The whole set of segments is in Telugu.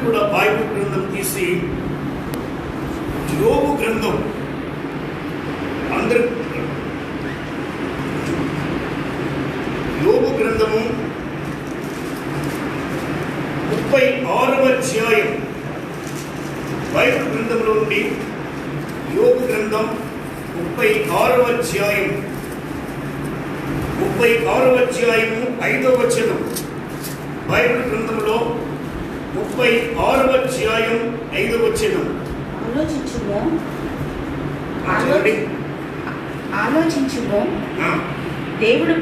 కూడా బైబిల్ గ్రంథం తీసి యోబు గ్రంథం అందరూ యోబు గ్రంథము 36వ అధ్యాయం బైబిల్ గ్రంథంలో నుండి యోబు గ్రంథం 36వ అధ్యాయం 5వ వచనం. బైబిల్ గ్రంథంలో 36వ అధ్యాయం 5వ వచనం. ఆలోచించుము దేవుడు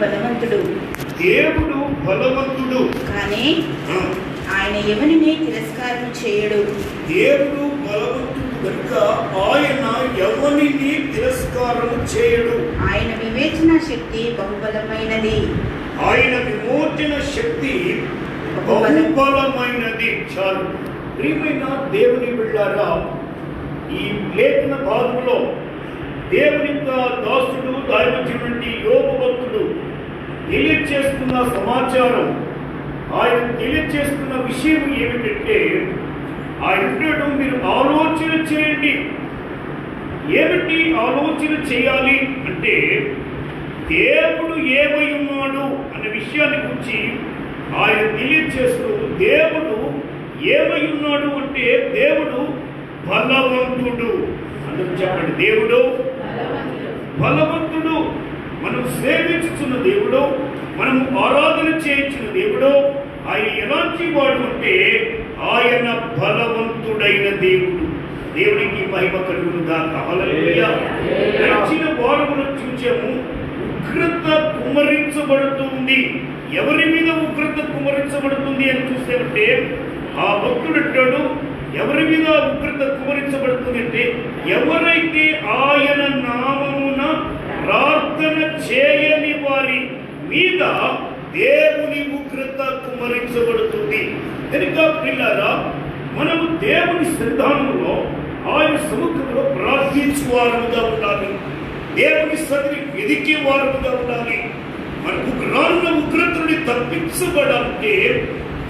బలవంతుడు కానీ ఆయన ఎవరిని తిరస్కారం చేయడు. దేవుడు బలవంతుడు కనుక ఆయన ఎవరిని తిరస్కారం చేయడు. ఆయన వివేచన శక్తి బహుబలమైనది. చాలు. ప్రియమైన దేవుని బిడ్డలారా, ఈ లేఖన భాగంలో దేవుని యొక్క దాసుడు దైవజనుడి యోబు భక్తుడు తెలియచేస్తున్న సమాచారం, ఆయన తెలియచేస్తున్న విషయం ఏమిటంటే, ఆయన మీరు ఆలోచన చేయండి. ఏమిటి ఆలోచన చేయాలి అంటే, దేవుడు ఏమై ఉన్నాడు అనే విషయాన్ని గురించి ఆయన తెలియచేస్తూ, దేవుడు ఏమై ఉన్నాడు అంటే దేవుడు బలవంతుడు. అందరూ చెప్పండి, దేవుడు బలవంతుడు. మనం సేవించుతున్న దేవుడు, మనం ఆరాధన చేయించిన దేవుడు, ఆయన ఎలాంటి వాడు అంటే ఆయన బలవంతుడైన దేవుడు. దేవునికి మహిమ కలుగునుగాక. హల్లెలూయా. గడిచిన వారమును చూచాము, ఉగ్రత కుమ్మరించబడుతుంది. ఎవరి మీద ఉగ్రత కుమ్మరించబడుతుంది అని చూసామంటే, ఆ భక్తుడు అంటాడు, ఎవరి మీద ఉగ్రత కుమ్మరించబడుతుంది అంటే, ఎవరైతే ఆయన నామమున ప్రార్థన చేయని వారి మీద దేవుని ఉగ్రత కుమ్మరించబడుతుంది. కనుక పిల్లరా, మనము దేవుని సంధానంలో ఆయన సముఖంలో ప్రార్థించువారముగా ఉండాలి. దేవుని సన్నిధిని వెదికే వారముగా ఉండాలి. మనకు రానున్న ఉగ్రతని తప్పించబడాలంటే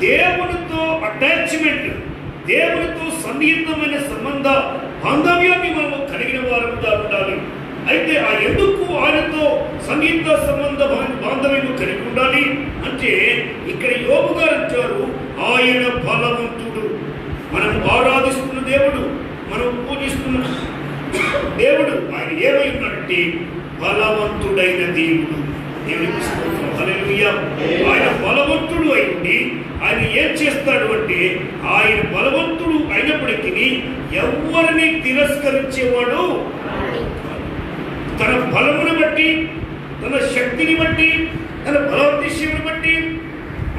దేవునితో అటాచ్మెంట్, దేవునితో సన్నిహితమైన సంబంధ బాంధవ్యాన్ని మనము కలిగిన వారముగా ఉండాలి. అయితే ఆ ఎందుకు ఆయనతో సన్నిహిత సంబంధ బాంధవ్యం కలిగి ఉండాలి అంటే, ఇక్కడ యోబు గారు అంటారు, ఆయన బలవంతుడు. మనం ఆరాధిస్తున్న దేవుడు, మనం పూజిస్తున్న దేవుడు ఆయన ఏమై ఉన్నాడంటే బలవంతుడైన దేవుడు. దేవునికి స్తోత్రం. హల్లెలూయా. ఆయన బలవంతుడు అయి ఆయన ఏం చేస్తాడు అంటే, ఆయన బలవంతుడు అయినప్పటికీ ఎవరిని తిరస్కరించేవాడు. తన బలమును బట్టి, తన శక్తిని బట్టి, తన బలవతిష్యమును బట్టి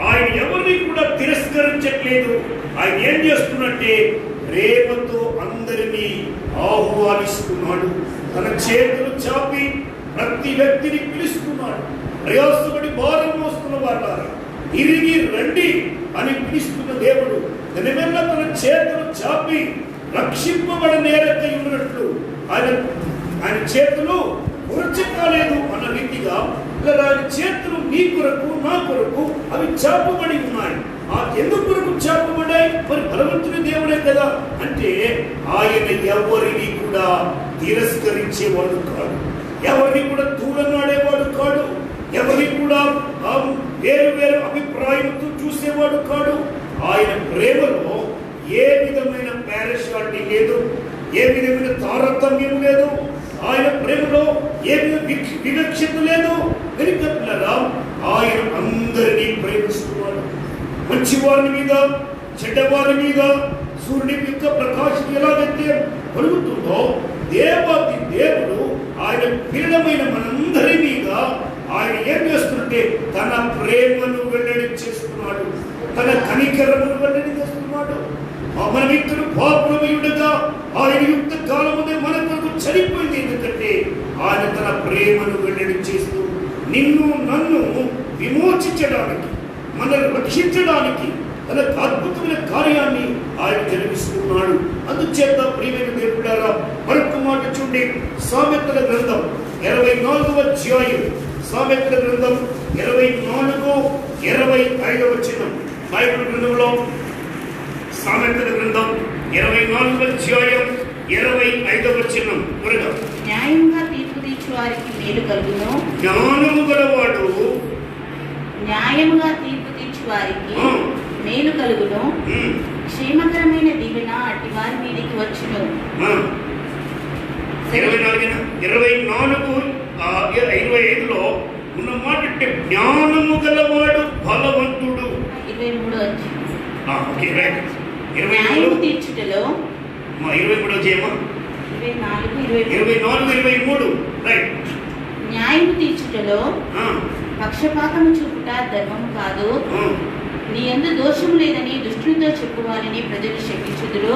ఆయన ఎవరిని కూడా తిరస్కరించట్లేదు. ఆయన ఏం చేస్తున్నట్టే ప్రేమతో అందరినీ ఆహ్వానిస్తున్నాడు. తన చేతులు చాపి ప్రతి వ్యక్తిని పిలుస్తున్నాడు. ప్రయాసపడి భారం మోస్తున్న వారు తిరిగి రండి అని పిలుస్తున్న దేవుడు దానివల్ల తన చేతులు చాపి రక్షింపబడనేరకై ఉన్నట్లు ఆయన చేతులు ఉరచకాలేదు అన్న రీతిగా ఆయన చేతులు నీ కొరకు నా కొరకు అవి చాపబడి ఉన్నాయి. ఆ ఎందుకు కొరకు చాపబడ్డాయి? మరి బలవంతుని దేవుడే కదా అంటే, ఆయన ఎవరిని కూడా తిరస్కరించేవాడు కాదు, ఎవరిని కూడా దూరంగా ఆడేవాడు కాడు, ఎవరిని కూడా వేరు వేరు అభిప్రాయంతో చూసేవాడు కాడు. ఆయన ప్రేమలో ఏ విధమైన పారిషాలిటీ లేదు, ఏ విధమైన తారతమ్యం లేదు. ఆయన ప్రేమలో ఏ వివక్షత లేదు. కనుక ఆయన అందరినీ ప్రేమిస్తున్నాడు. మంచివారి మీద, చెడ్డవారి మీద సూర్యుని యొక్క ప్రకాశం ఎలాగైతే కలుగుతుందో, దేవాది దేవుడు ఆయన పీడమైన మనందరి మీద ఆయన ఏం చేస్తుంటే తన ప్రేమను వెల్లడి చేస్తున్నాడు, తన కనికరమును వెల్లడి చేస్తున్నాడు. మన వ్యక్తులు పాపులమయుడుగా ఆయన యుక్త కాలమునే మన కొరకు చనిపోయింది. ఎందుకంటే ఆయన తన ప్రేమను వెల్లడి చేస్తూ నిన్ను నన్ను విమోచించడానికి, మనల్ని రక్షించడానికి తన అద్భుతమైన కార్యాన్ని ఆయన జరిగిస్తున్నాడు. అందుచేత ప్రియమైన దేవుడారా, మరొక మాట చూడండి. సామెతల గ్రంథం 24వ అధ్యాయం, సామెతల గ్రంథం 24, 25 వచనం. బైబిల్ గ్రంథంలో సామెతల గ్రంథం 24వ అధ్యాయం 25వ వచనం త్వరగా. న్యాయంగా తీర్పు తీర్చు వారికి మేలు కలుగును. జ్ఞానము గలవాడు న్యాయముగా తీర్పు తీర్చు వారికి మేలు కలుగును. క్షేమకరమైన దీవెన అట్టి వారి మీదకి వచ్చును. 24:25లో ఉన్న మాట అంటే జ్ఞానము గలవాడు బలవంతుడు. 23 వచ్చి ఓకే రైట్. న్యాయము తీర్చుటలో 23 చేయమా. 24, 23 రైట్. న్యాయము తీర్చుటలో పక్షపాతము చూపుట ధర్మము కాదు. నీ యందు దోషము లేదని దుష్టునితో చెప్పువారిని ప్రజలు శపించుదురు.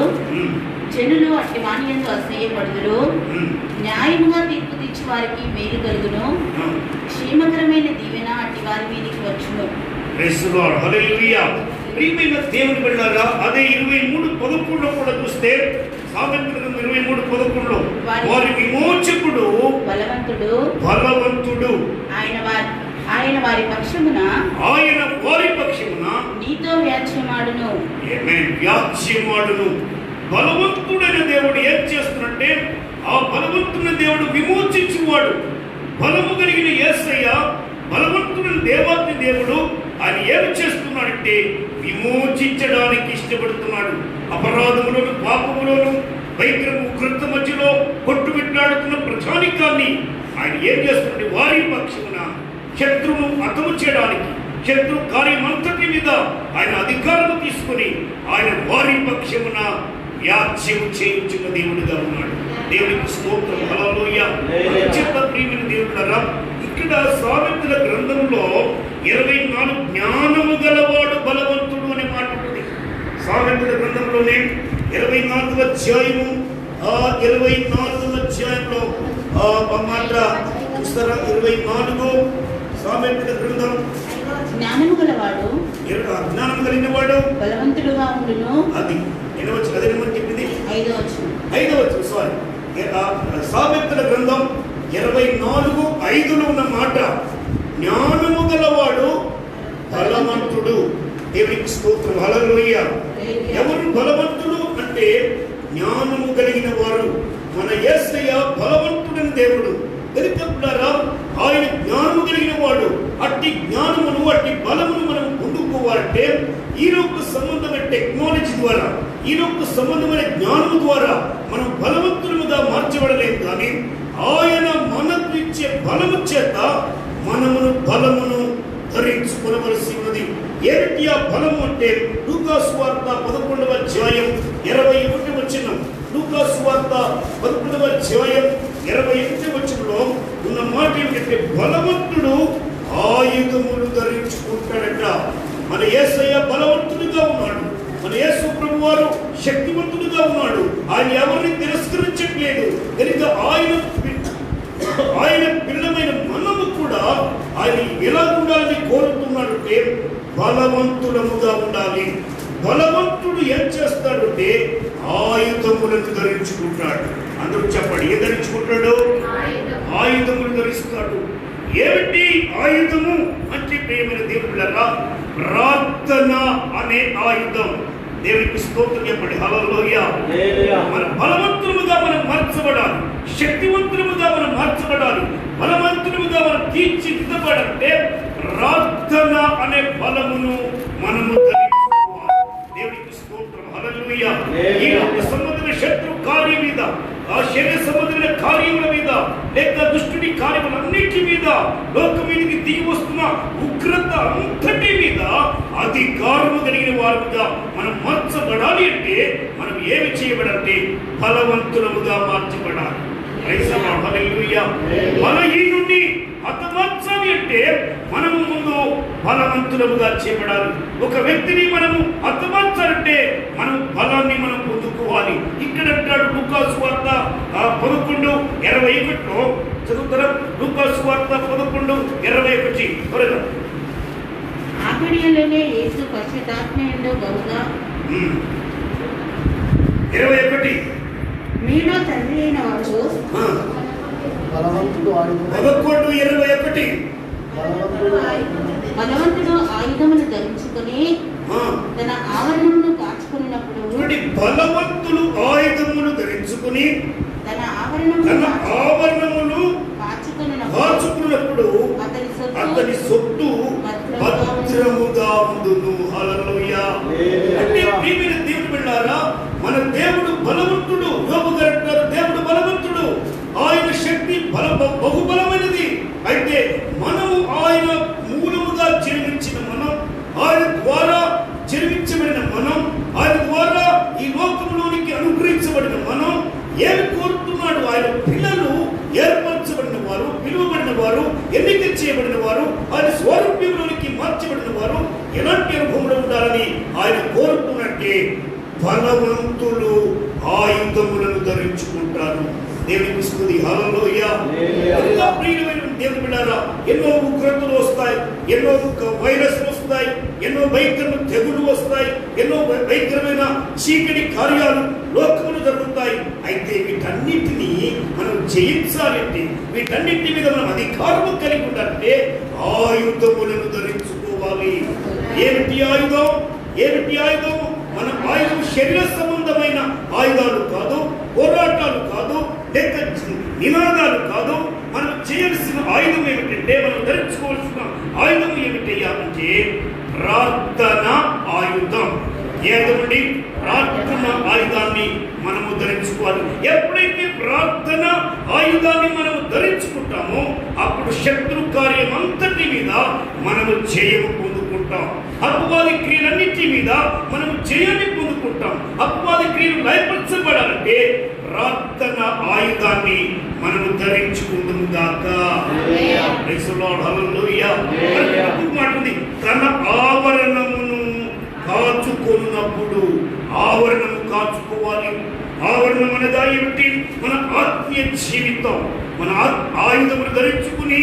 జనులు అట్టి వాని యందు అసహ్యపడుదురు. న్యాయముగా తీర్పు తీర్చు వారికి మేలు కలుగును. క్షేమకరమైన దీవెన అట్టి వారి మీదకి వచ్చును. Praise the Lord. హల్లెలూయా. ప్రియమైన దేవుని బిడ్డలారా, అదే 23:11 కూడా చూస్తే సామెతల గ్రంథం 23:11లో వారి విమోచకుడు బలవంతుడు ఆయన వారి పక్షమున నీతో వ్యాజ్యమాడును. ఆమేన్. వ్యాజ్యమాడును. బలవంతుడైన దేవుడు ఏం చేస్తున్నట్టే ఆ బలవంతుడైన దేవుడు విమోచించువాడు. బలము కలిగిన యేసయ్య బలవంతుడైన దేవాతి దేవుడు ఆయన ఏమి చేస్తున్నాడంటే విమోచించడానికి ఇష్టపడుతున్నాడు. అపరాధములను పాపములను భయంకరము ఉగ్రత మధ్యలో కొట్టుమిట్లాడుతున్న ప్రజానికాన్ని ఆయన ఏం చేస్తున్నాడు? వారి పక్షమున శత్రువును హతము చేయడానికి శత్రు కార్యమంతటి మీద ఆయన అధికారం తీసుకుని ఆయన వారి పక్షమున వ్యాజ్యం చేయించిన దేవుడిగా ఉన్నాడు. దేవునికి స్తోత్రం. హల్లెలూయా. చిత్త ప్రియమైన దేవుడారా, ఇక్కడ సామెతల గ్రంథంలో 24 జ్ఞానము గలవాడు బలవంతుడు అనే మాట ఉంటుంది. సామెతల గ్రంథంలోనే 24వ అధ్యాయము 24వ అధ్యాయంలో మాట చూస్తారా? 24 సామెతల గ్రంథం. జ్ఞానము గలవాడు జ్ఞానం కలిగిన వాడు బలవంతుడుగా ఉండును. అది ఎనవచ్చు. అదే మనం చెప్పింది 5వ సారీ సామెతల గ్రంథం 24:5లో ఉన్న మాట జ్ఞానము గలవాడు బలవంతుడు. దేవునికి స్తోత్రం. హల్లెలూయా. ఎవరు బలవంతుడు అంటే జ్ఞానము కలిగిన వారు. మన యేసయ్య బలవంతుడైన దేవుడు. దరిద్రులారా, ఆయన జ్ఞానము కలిగిన వాడు. అట్టి జ్ఞానమును అట్టి బలమును మనం పొందుకోవాలంటే ఈలోక సంబంధమైన టెక్నాలజీ ద్వారా ఈలోక సంబంధమైన జ్ఞానము ద్వారా మనం బలవంతులుగా మార్చబడలేదు. కానీ ఆయన మనకు ఇచ్చే బలము చేత మనమును బలమును ధరించుకొనవలసి ఉన్నది. ఏమిటి ఆ బలము అంటే లూకాసు వార్త 11వ అధ్యాయం 21వ వచనం. లూకాసు వార్త 11వ అధ్యాయం 21వ వచనంలో ఉన్న మాట ఏమిటంటే బలవంతుడు ఆయుధములు ధరించుకుంటాడట. మన యేసయ్య బలవంతుడిగా ఉన్నాడు. మన యేసు ప్రభు వారు శక్తివంతుడిగా ఉన్నాడు. ఆయన ఎవరిని తిరస్కరించట్లేదు. కనుక ఆయన పిల్లమైన మనము కూడా ఆయన ఎలా ఉండాలని కోరుతున్నాడంటే బలవంతులముగా ఉండాలి. బలవంతుడు ఏం చేస్తాడంటే ఆయుధములను ధరించుకుంటాడు. అందరూ చెప్పండి, ఏం ధరించుకుంటాడు? ఆయుధములు ధరిస్తాడు. ఏమిటి ఆయుధము అంటే ప్రియమైన దేవుళ్ళరా, ప్రార్థన అనే ఆయుధం. దేవునికి స్తోత్రం చెప్పండి. హల్లెలూయా. మన బలవంతులుగా మనం మార్చబడాలి. శక్తివంతులుగా మనం మార్చబడాలి. బలవంతులుగా మనం తీర్చిదిద్దబడాలంటే ప్రార్థన అనే బలమును మనము ధరించుకోవాలి. దేవునికి స్తోత్రం. హల్లెలూయా. ఈ సంబంధమైన శత్రు కార్యం మీద, ఆ శరీర సంబంధమైన కార్యముల మీద, లేక దుష్టుడి కార్యములన్నిటి మీద, లోకం మీదకి దిగి వస్తున్న ఉగ్రత అంతటి మీద అధికారము కలిగిన వారుగా మనం మార్చబడాలి. అంటే మనం ఏమి చేయబడాలంటే బలవంతులముగా మార్చబడాలి. హల్లెలూయా. బలహీనుడిని హతమార్చాలి అంటే మనము ముందు బలవంతులముగా చేయబడాలి. ఒక వ్యక్తిని మనము హతమార్చాలంటే మనం బలాన్ని మనం పొందుకోవాలి. ఇక్కడ అంటాడు లూకాసు వార్త 11:21లో చదువుతారా? లూకాసు వార్త 11:21 త్వరగా. ఆ గడియలోనే యేసు పరిశుద్ధాత్మయందు బహుగా 21 మీలో తండ్రి అయిన వాడు బలవంతుడు ఆయుధమును ధరించుకొని తన ఆవరణమును కాచుకున్నప్పుడు బలవంతులు ఆయుధములు ధరించుకుని తన తన ఆభరణములు ఆభరణములు కాచుకున్నప్పుడు అతని సొత్తు భద్రముగా ఉండును. హల్లెలూయా. అంటే ప్రియమైన దేవుని బిడ్డలారా, మన దేవుడు బలవంతుడు. యోబు గారు అంటారు, దేవుడు బలవంతుడు, ఆయన శక్తి బహుబలమైనది. అయితే మనము ఆయన మూలముగా జన్మించిన మనం, ఆయన ద్వారా జన్మించబడిన మనం, ఆయన ద్వారా ఈ లోకంలోనికి అనుగ్రహించబడిన మనం ఏమి కోరుతున్నాడు? ఆయన పిల్లలు, ఏర్పరచబడిన వారు, పిలువబడిన వారు, ఎన్నిక చేయబడిన వారు, ఆయన స్వరూప్యంలోనికి మార్చబడిన వారు ఎలాంటి అనుభవంలో ఉండాలని ఆయన కోరుతున్నట్టే బలవంతులు ఆయుధములను ధరించుకుంటారు. దేవునికి స్తుతి. హల్లెలూయా. ప్రియమైన దేవుని బిడ్డలారా, ఎన్నో ఉగ్రతలు వస్తాయి, ఎన్నో వైరస్లు వస్తాయి, ఎన్నో భయంకరమైన తెగులు వస్తాయి, ఎన్నో భయంకరమైన చీకటి కార్యాలు లోకములు జరుగుతాయి. అయితే వీటన్నిటినీ మనం జయించాలంటే, వీటన్నిటి మీద మనం అధికారము కలిగి ఉండాలంటే ఆయుధములను ధరించుకోవాలి. ఏమిటి ఆయుధం? ఏమిటి ఆయుధం? మన ఆయుధం శరీర సంబంధమైన ఆయుధాలు కాదు, పోరాటాలు కాదు, లేక నినాదాలు కాదు. మనం చేయాల్సిన ఆయుధం ఏమిటంటే, మనం ధరించుకోవాల్సిన ఆయుధం ఏమిటయ్యా అంటే ప్రార్థన ఆయుధం. ఏదండి? ప్రార్థన ఆయుధాన్ని మనము ధరించుకోవాలి. ఎప్పుడైతే ప్రార్థన ఆయుధాన్ని మనము ధరించుకుంటామో అప్పుడు శత్రు కార్యం అంతటి మీద మనము జయము పొందుకుంటాం. అపవాది క్రియలన్నిటి మీద మనము జయాన్ని పొందుకుంటాం. అపవాది క్రియలు లయపరచబడాలంటే ప్రార్థన ఆయుధాన్ని మనము ధరించుకుందాం గాక. Praise the Lord. హల్లెలూయా. మాట్లాడింది తన ఆవరణమును కాచుకున్నప్పుడు. ఆవరణము కాచుకోవాలి. ఆవరణం అనగా ఏమిటి? మన ఆత్మీయ జీవితం. మన ఆయుధములు ధరించుకుని,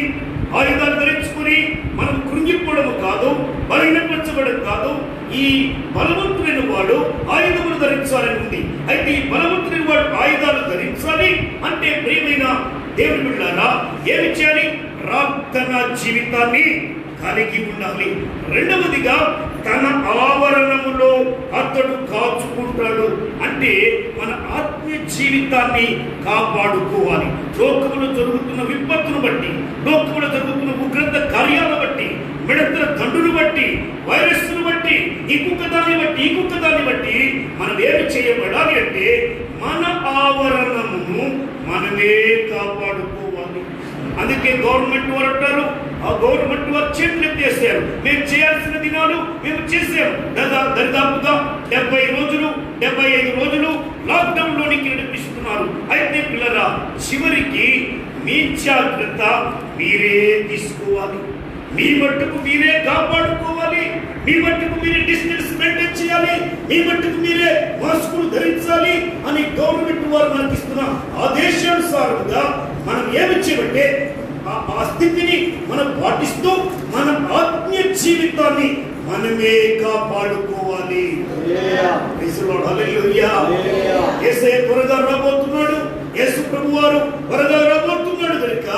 ఆయుధాలు ధరించుకుని మనం కృంగిపోవడం కాదు, బలహీనపరచబడడం కాదు. ఈ బలవంతుడైన వాడు ఆయుధములు ధరించాలని ఉంది. అయితే ఈ బలవంతుడైన వాడు ఆయుధాలు ధరించాలి అంటే, ప్రియమైన దేవుని బిడ్డలారా, ఏమి చేయాలి? ప్రార్థన జీవితాన్ని కలిగి ఉండాలి. రెండవదిగా తన ఆవరణములో అతడు కాచుకుంటాడు. అంటే మన ఆత్మీయ జీవితాన్ని కాపాడుకోవాలి. లోకములో జరుగుతున్న విపత్తును బట్టి, లోకములో జరుగుతున్న ఉగ్రత కార్యాలను బట్టి, మిడతల దండును బట్టి, వైరస్ను బట్టి, ఇంకొక దాన్ని బట్టి మనం ఏమి చేయబడాలి అంటే మన ఆవరణమును మనమే కాపాడుకోవాలి. అందుకే గవర్నమెంట్ వారు అంటారు, ఆ గవర్నమెంట్ వారు చేతులు ఎత్తేసారు. మేము చేయాల్సిన దినాలు మేము చేసాము. దరిదాపుగా 75 రోజులు లాక్డౌన్ లోనికి నడిపిస్తున్నారు. అయితే పిల్లరా, చివరికి మీ జాగ్రత్త మీరే తీసుకోవాలి. మీ మట్టుకు మీరే కాపాడుకోవాలి. మీ మట్టుకు మీరే డిస్టెన్స్ మెయింటైన్ చేయాలి. మీ మట్టుకు మీరే మాస్కులు ధరించాలి అని గవర్నమెంట్ వారు మనకి ఇస్తున్న ఆదేశానుసారంగా మనం ఏమి చేయబట్టే ఆ స్థితిని మనం పాటిస్తూ మన ఆత్మీయ జీవితాన్ని మనమే కాపాడుకోవాలి. యేసయ్య త్వరగా రాబోతున్నాడు. యేసు ప్రభు వారు త్వరగా రాబోతున్నాడు కనుక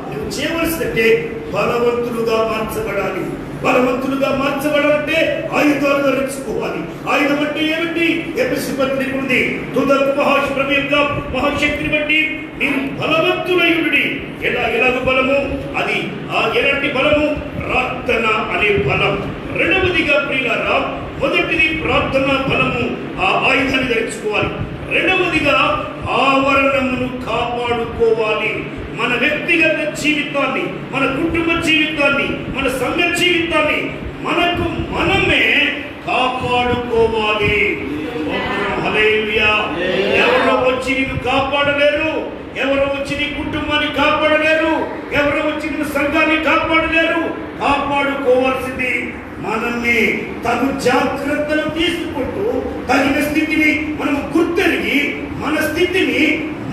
నువ్వు చేయవలసినట్టే బలవంతులుగా మార్చబడాలి. బలవంతులుగా మార్చబడాలంటే ఆయుధాలు ధరించుకోవాలి. ఆయుధం అంటే ఏమిటి? ఎఫెసీ పత్రిక ఉంది, తుదకు ప్రభు యొక్క మహాశక్తిని బట్టి మీరు బలవంతులైయుడి. ఎలాగ బలము? అది ఎలాంటి బలము? ప్రార్థన అనే బలం. రెండవదిగా ప్రియులారా, మొదటిది ప్రార్థన బలము, ఆ ఆయుధాన్ని ధరించుకోవాలి. రెండవదిగా ఆవరణమును కాపాడుకోవాలి. మన వ్యక్తిగత జీవితాన్ని, మన కుటుంబ జీవితాన్ని, మన సంఘ జీవితాన్ని మనకు మనమే కాపాడుకోవాలి. హల్లెలూయా. ఎవరో వచ్చి నిన్ను కాపాడలేరు, ఎవరో వచ్చి నీ కుటుంబాన్ని కాపాడలేరు, ఎవరో వచ్చి నీ సంఘాన్ని కాపాడలేరు. కాపాడుకోవాల్సింది మనల్ని. తగు జాగ్రత్తలు తీసుకుంటూ తగిన స్థితిని మనం గుర్తెరిగి మన స్థితిని,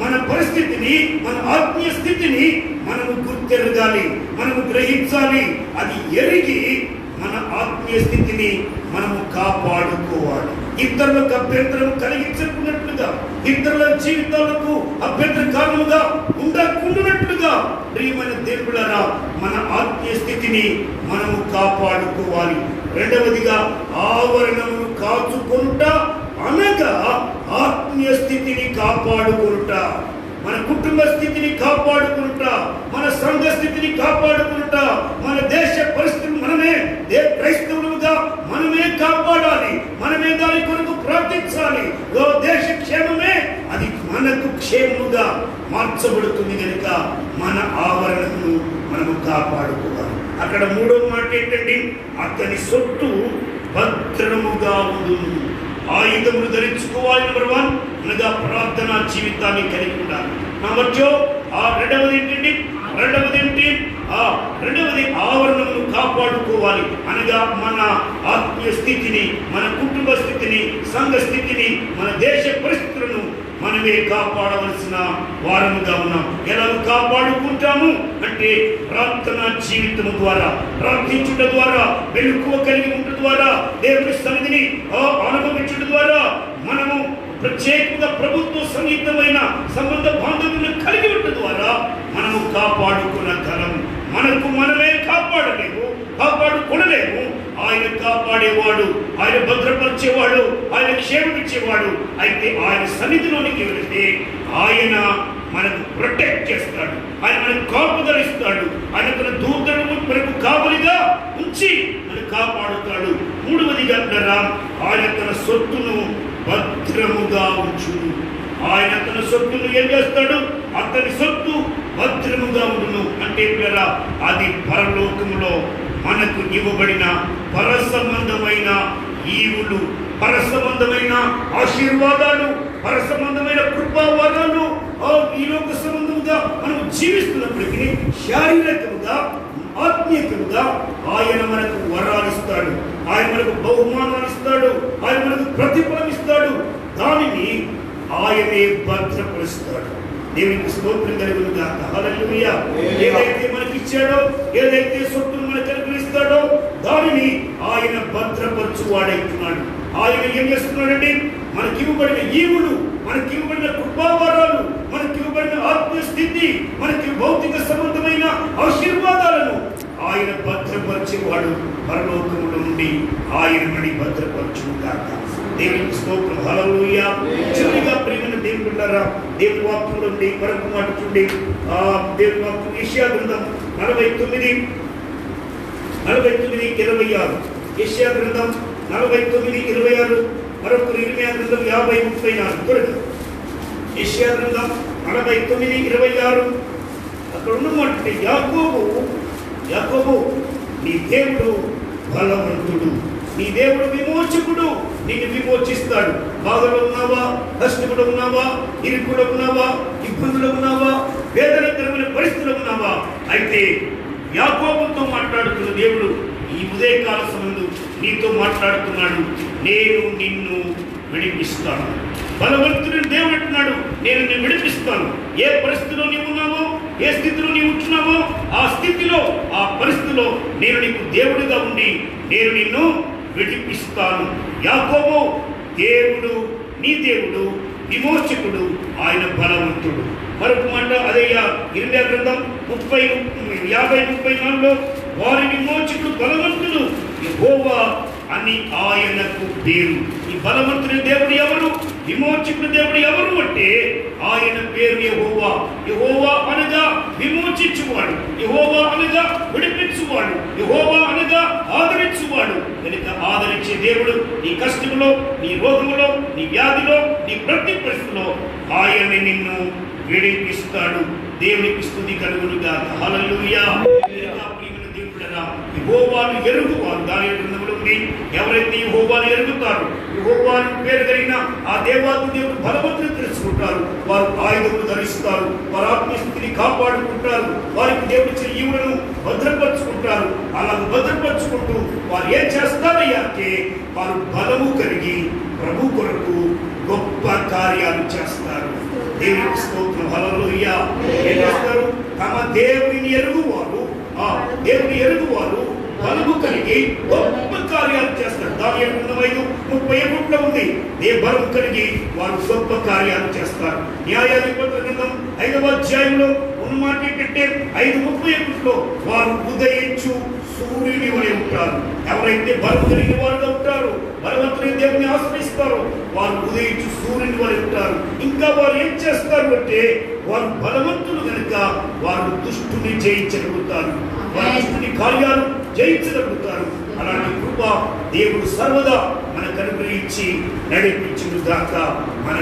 మన పరిస్థితిని, మన ఆత్మీయ స్థితిని మనము గుర్తెరగాలి, మనము గ్రహించాలి. అది ఎరిగి మన ఆత్మీయ స్థితిని మనము కాపాడుకోవాలి. ఇతరులకు అభ్యంతరం కలిగించకున్నట్లుగా, ఇతరుల జీవితాలకు అభ్యంతర కారణముగా ఉండకుండానట్లుగా ప్రియమైన దేవులారా మన ఆత్మీయ స్థితిని మనము కాపాడుకోవాలి. రెండవదిగా ఆవరణమును కాచుకుంటా అనగా స్థితిని కాపాడుకుంటా, మన కుటుంబ స్థితిని కాపాడుకుంటా, మన సంఘ స్థితిని కాపాడుకుంటా, మన దేశ పరిస్థితులు మనమే క్రైస్తవులుగా మనమే కాపాడాలి. మనమే దాని కొరకు ప్రార్థించాలి. దేశ క్షేమమే అది మనకు క్షేమముగా మార్చబడుతుంది కనుక మన ఆవరణను మనము కాపాడుకోవాలి. అక్కడ మూడో మాట ఏంటంటే, అతని సొత్తు భద్రముగా ఉండును. ఆయుధములు ధరించుకోవాలి. నెంబర్ 1 అనగా ప్రార్థనా జీవితాన్ని కలిగి ఉండాలి. నెంబర్ 2 రెండవది ఏంటండి? రెండవది ఆవరణమును కాపాడుకోవాలి. అనగా మన ఆత్మీయ స్థితిని, మన కుటుంబ స్థితిని, సంఘ స్థితిని, మన దేశ పరిస్థితులను మనమే కాపాడవలసిన వారముగా ఉన్నాం. ఎలా కాపాడుకుంటాము అంటే ప్రార్థనా జీవితము ద్వారా, ప్రార్థించుట ద్వారా, మెలకువ కలిగి ఉండటం ద్వారా, దేవుని సన్నిధిని అనుభవించడం ద్వారా, మనము ప్రత్యేకంగా ప్రభుత్వ సంగీతమైన సంబంధ బాంధవ్యులను కలిగి ఉండటం ద్వారా మనము కాపాడుకునగలము. మనకు మనమే కాపాడుకొనలేము. ఆయన కాపాడేవాడు, ఆయన భద్రపరిచేవాడు, ఆయన క్షేమమిచ్చేవాడు. అయితే ఆయన సన్నిధిలోనికి వెళితే ఆయన మనకు ప్రొటెక్ట్ చేస్తాడు, ఆయన మనకు కాపుదలిస్తాడు, ఆయన తన దూతలను మనకు కావలిగా ఉంచి మనకు కాపాడుతాడు. మూడవదిగా ఆయన తన సొత్తును భద్రముగా ఉంచును. ఆయన తన సొత్తును ఏం చేస్తాడు? అతని సొత్తు భద్రముగా ఉండును. అంటే అది పరలోకములో మనకు ఇవ్వబడిన పరసంబంధమైన ఈవులు, పరసంబంధమైన ఆశీర్వాదాలు, పరసంబంధమైన కృపావాదాలు ఈ లోక సంబంధముగా మనం జీవిస్తున్నప్పటికీ శారీరకముగా, ఆత్మీయతముగా ఆయన మనకు వరాలు ఇస్తాడు, ఆయన మనకు బహుమానాలు ఇస్తాడు, ఆయన మనకు ప్రతిఫలం ఇస్తాడు. దానిని ఆయనే భద్రపరుస్తాడు. దేవునికి స్తోత్రం కలుగును గాక. హల్లెలూయా. ఏదైతే మనకి ఇచ్చాడో, ఏదైతే సొత్తును మనకు అనుగ్రహిస్తాడో దానిని ఆయన భద్రపరచువాడైతున్నాడు. ఆయన ఏం చేస్తున్నాడండి? మనకి ఇవ్వబడిన ఈవులు, మనకి ఇవ్వబడిన కృపావరాలు, మనకి ఇవ్వబడిన ఆత్మీయ స్థితి, మనకి భౌతిక సంబంధమైన ఆశీర్వాదాలను ఆయన భద్రపరిచేవాడు. పరలోకములో నుండి ఆయన మని భద్రపరచును గాక. దేవునికి స్తోత్రం. హల్లెలూయా. చివరిగా ప్రియమైన దేవుని బిడ్డలారా, దేవుని వాక్యంలో నుండి మరొక మాట చూడండి. దేవుని వాక్యం యెషయా గ్రంథం 49:26. యెషయా గ్రంథం 49:26. మరొకరు ఇర్మియా గ్రంథం 50:34. చూడండి, యెషయా గ్రంథం 49:26. అక్కడ ఉన్నమాట, యాకోబు నీ దేవుడు బలవంతుడు, నీ దేవుడు విమోచకుడు, నిన్ను విమోచిస్తాడు. బాధలో ఉన్నావా, కష్టంలో ఉన్నావా, ఇరుకులో ఉన్నావా, ఇబ్బందులు ఉన్నావా, వేదనకరమైన పరిస్థితులు ఉన్నావా, అయితే యాకోబుతో మాట్లాడుతున్న దేవుడు ఈ ఉదయకాల సమయంలో నీతో మాట్లాడుతున్నాడు. నేను నిన్ను విడిపిస్తాను. బలవంతుడిని దేవుడు అంటున్నాడు, నేను నిన్ను విడిపిస్తాను. ఏ పరిస్థితిలో నీవు ఉన్నావో, ఏ స్థితిలో నీవు ఉంటున్నావో, ఆ స్థితిలో, ఆ పరిస్థితిలో నేను నీకు దేవుడిగా ఉండి నేను నిన్ను విడిపిస్తాను. యాకోబు దేవుడు, నీ దేవుడు విమోచకుడు, ఆయన బలవంతుడు. మరొక మాట అదే ఇర్మియా గ్రంథం 50:34 వారి విమోచకుడు బలవంతుడు యెహోవా అని ఆయనకు పేరు. ఈ బలవంతుని దేవుడు ఎవరు? విమోచకుడు దేవుడు ఎవరు అంటే ఆయన పేరు యెహోవా. యెహోవా అనగా విమోచించువాడు, యెహోవా అనగా విడిపించువాడు, యెహోవా అనగా ఆదరించువాడు. కనుక ఆదరించే దేవుడు నీ కష్టంలో, నీ రోగంలో, నీ వ్యాధిలో, నీ ప్రతి పరిస్థితిలో ఆయన నిన్ను విడిపిస్తాడు. దేవునికి స్తుతి కలుగును గాక. హల్లెలూయా. యెహోవాను ఎరుగువారు, దానియేలు గ్రంథంలో ఉంది, ఎవరైతే యెహోవాను ఎరుగుతారు, యెహోవాను పేరు కలిగిన ఆ దేవాది దేవుడు బలవంతుని తెలుసుకుంటారు, వారు ఆయుధములు ధరిస్తారు, వారి ఆత్మస్థితిని కాపాడుకుంటారు, వారికి దేవుడు ఇచ్చిన ఈవులను భద్రపరుచుకుంటారు. అలా భద్రపరుచుకుంటూ వారు ఏం చేస్తారయ్యా అంటే వారు బలము కలిగి ప్రభు కొరకు గొప్ప కార్యాలు చేస్తారు. దేవునికి స్తోత్రం. హల్లెలూయా. ఏం చేస్తారు? తమ దేవుని ఎరుగువారు, దేవుని ఎరుగువారు బలము కలిగి గొప్ప కార్యాలు చేస్తారు. దానియేలు గ్రంథం 5:31 ఉంది. ఏ బలము కలిగి వారు గొప్ప కార్యాలు చేస్తారు. న్యాయాధిపతుల గ్రంథం 5వ అధ్యాయంలో ఉన్న మాట ఏంటంటే 5:31 వారు ఉదయించు సూర్యుని వలె ఉంటారు. ఎవరైతే బలము కలిగిన వారుగా ఉంటారో, బలవంతులైన దేవుని ఆశ్రయిస్తారో వారు ఉదయించు సూర్యుని వారు ఉంటారు. ఇంకా వారు ఏం చేస్తారు అంటే వారు బలవంతులు కనుక వారు దుష్టుని జయించగలుగుతారు, వారు దుష్టుని కార్యాలు జయించగలుగుతారు. అలాంటి కృప దేవుడు సర్వదా మనకు అనుగ్రహించి నడిపించును గాక. మన